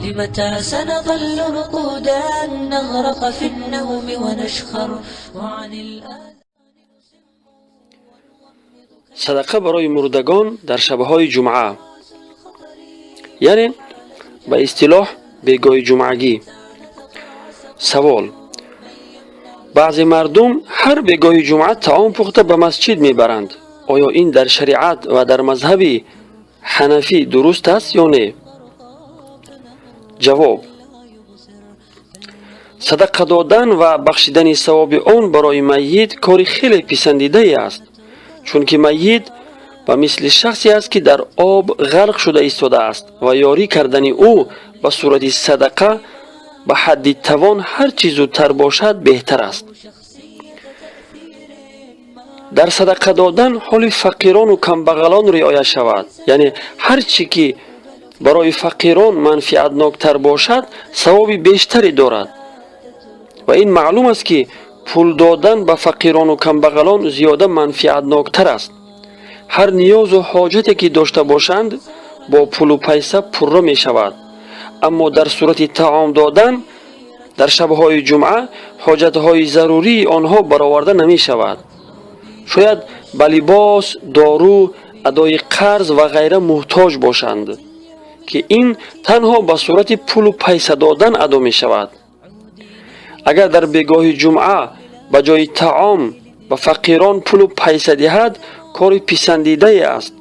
لمتى سنظل رقودا نغرق في النوم ونشخر وعن الآن. صدقه برای مردگان در شبهای جمعه، یعنی به اصطلاح بیگاه جمعگی. سوال: بعضی مردم هر بیگاه جمعه طعام پخته به مسجد میبرند. آیا این در شریعت و در مذهب حنفی درست است یا نه؟ جواب: صدقه دادن و بخشیدن ثواب آن برای میت کاری خیلی پسندیده است، چون که میت و مثل شخصی است که در آب غرق شده ایستاده است و یاری کردن او به صورت صدقه به حد توان هر چیز زودتر باشد بهتر است. در صدقه دادن حال فقیران و کمبغلان رعایت شود، یعنی هر چی که برای فقیران منفعتناکتر باشد ثواب بیشتری دارد و این معلوم است که پول دادن به فقیران و کمبغلان زیاده منفعتناکتر است. هر نیاز و حاجتی که داشته باشند با پول و پیسه پره می شود، اما در صورت طعام دادن در شبهای جمعه حاجتهای ضروری آنها برآورده نمی شود. شاید به لباس، دارو، ادای قرض و غیره محتاج باشند که این تنها به صورت پول و پیسه دادن ادا می شود. اگر در بیگاه جمعه به جای طعام به فقیران پول و پیسه دهد کار پسندیده است،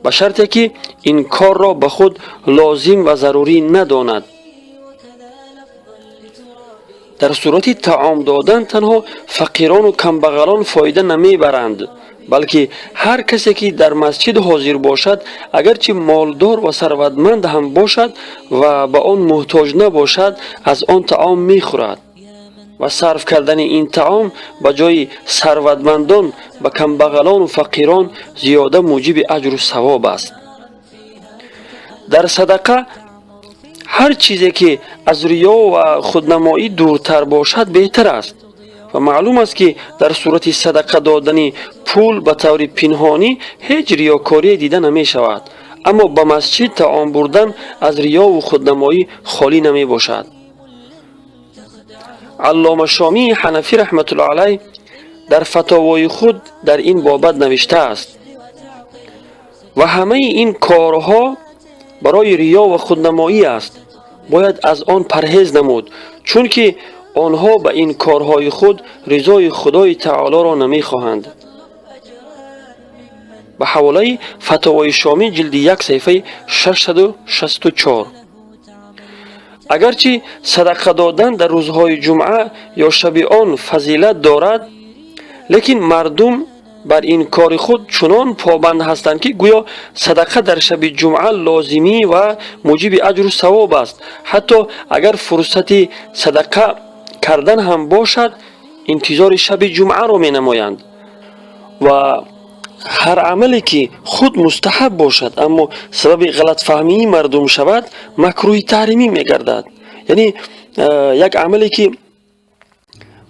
به شرطی که این کار را به خود لازم و ضروری نداند. در صورت طعام دادن تنها فقیران و کمبغلان فایده نمی برند، بلکه هر کسی که در مسجد حاضر باشد اگرچه مالدار و ثروتمند هم باشد و به آن محتاج نباشد از آن طعام می خورد و صرف کردن این طعام به جای ثروتمندان به کمبغلان و فقیران زیاده موجب اجر و ثواب است. در صدقه هر چیزی که از ریا و خودنمایی دورتر باشد بهتر است و معلوم است که در صورت صدقه دادن پول به طور پنهانی هیچ ریاکاری دیده نمی شود، اما به مسجد طعام بردن از ریا و خودنمایی خالی نمی باشد. علامه شامی حنفی رحمت الله علیه در فتاوای خود در این بابت نوشته است: و همه این کارها برای ریا و خودنمایی است، باید از آن پرهیز نمود، چون که آنها به این کارهای خود رضای خدای تعالی را نمی خواهند. به حواله فتاوای شامی جلد 1 صفحه 664. اگرچه صدقه دادن در روزهای جمعه یا شب آن فضیلت دارد، لیکن مردم بر این کار خود چنان پابند هستند که گویا صدقه در شب جمعه لازمی و موجب اجر و ثواب است. حتی اگر فرصت صدقه کردن هم باشد انتظار شب جمعه را می نمایند و هر عملی که خود مستحب باشد اما سبب غلط فهمی مردم شود مکروه تحریمی می گردد. یعنی یک عملی که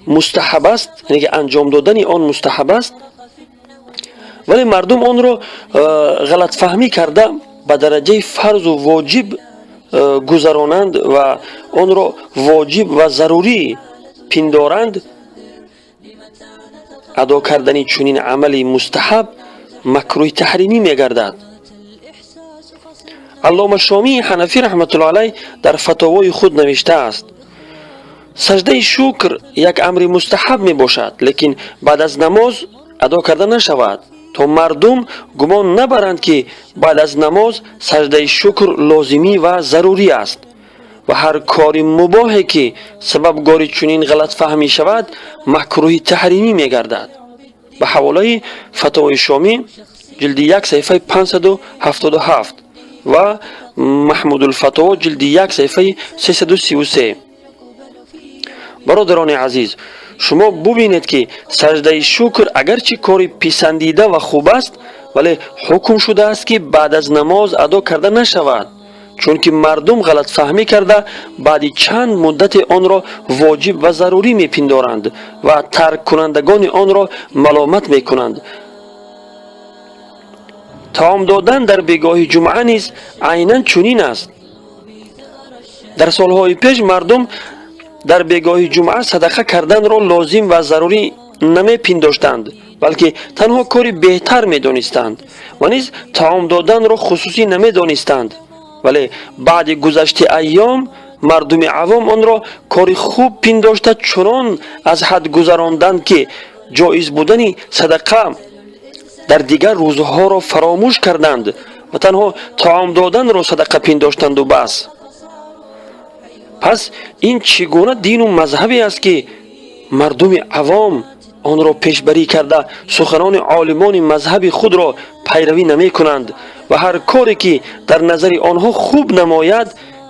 مستحب است، یعنی که انجام دادن آن مستحب است، ولی مردم آن را غلط فهمی کرده به درجه فرض و واجب گذرانند و آن را واجب و ضروری پندارند، ادا کردن چنین عملی مستحب مکروه تحریمی می‌گردد. علامه شامی حنفی رحمت الله علیه در فتاوای خود نوشته است: سجده شکر یک امر مستحب می باشد، لیکن بعد از نماز ادا کرده نشود تا مردم گمان نبرند که بعد از نماز سجده شکر لازمی و ضروری است و هر کار مباحی که سببگار چنین غلط فهمی شود مکروه تحریمی می گردد. به حواله فتاوای شامی جلد 1 صفحه 577 و محمود الفتاوا جلد 1 صفحه 333. برادران عزیز، شما ببینید که سجده شکر اگرچه کاری پسندیده و خوب است، ولی حکم شده است که بعد از نماز ادا کرده نشود، چون که مردم غلط فهمی کرده بعد چند مدت آن را واجب و ضروری میپندارند و ترک کنندگان آن را ملامت میکنند. طعام دادن در بیگاه جمعه نیز عیناً چنین است. дар солҳои пеш мардум дар бегоҳи ҷумъа садақа карданро лозим ва зарурӣ намепиндоштанд, балки танҳо кори беҳтар медонистанд ва низ таом доданро хусусӣ намедонистанд. вале баъди гузашти айём мардуми авом онро кори хуб пиндошта чунон аз ҳад гузаронданд, ки ҷоиз будани садақа дар дигар рӯзҳоро фаромӯш карданд ва танҳо таом доданро садақа пиндоштанду бас. пас ин чӣ гуна дину мазҳабе аст, ки мардуми авом онро пешбарӣ карда суханони олимони мазҳаби худро пайравӣ намекунанд ва ҳар коре ки дар назари онҳо хуб намояд,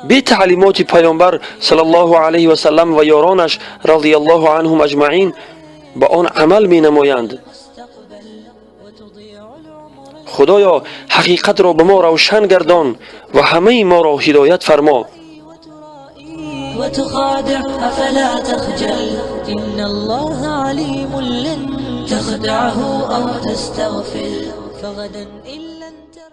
бе таълимоти пайғамбар саллаллоҳу алайҳи ва саллам ва ёронаш радияллоҳу анҳум аҷмаин ба он амал менамоянд. худоё ҳақиқатро ба мо равшан гардон ва ҳамаи моро ҳидоят фармо. وتخادع أفلا تخجل إن الله عليم لن تخدعه أو تستغفر فغدا إن لن ترى